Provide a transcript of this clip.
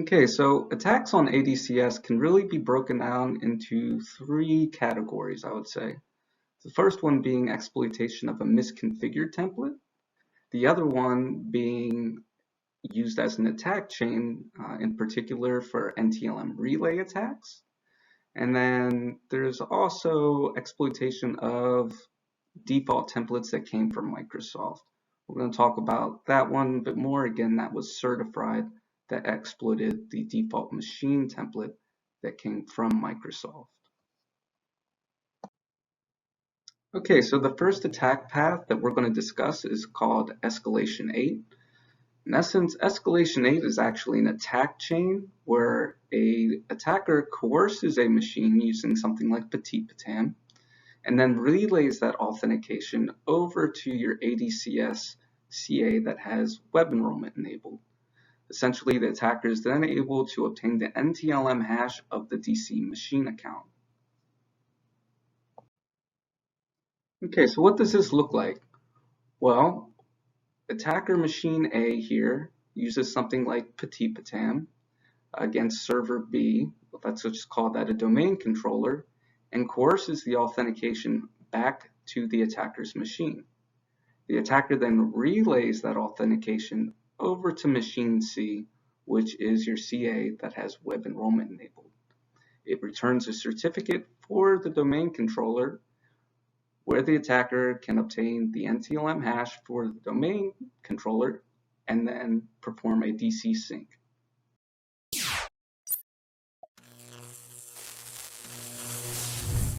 Okay, so attacks on ADCS can really be broken down into three categories, I would say. The first one being exploitation of a misconfigured template, the other one being used as an attack chain, in particular for NTLM relay attacks. And then there's also exploitation of default templates that came from Microsoft. We're going to talk about that one a bit more. Again, that was certified that exploited the default machine template that came from Microsoft. Okay, so the first attack path that we're going to discuss is called Escalation 8. In essence, Escalation 8 is actually an attack chain where an attacker coerces a machine using something like Petit Patam and then relays that authentication over to your ADCS CA that has web enrollment enabled. Essentially, the attacker is then able to obtain the NTLM hash of the DC machine account. Okay, so what does this look like? Well, attacker machine A here uses something like Petit Patam against server B, let's just call that a domain controller, and coerces the authentication back to the attacker's machine. The attacker then relays that authentication over to machine C, which is your CA that has web enrollment enabled. It returns a certificate for the domain controller where the attacker can obtain the NTLM hash for the domain controller and then perform a DC sync.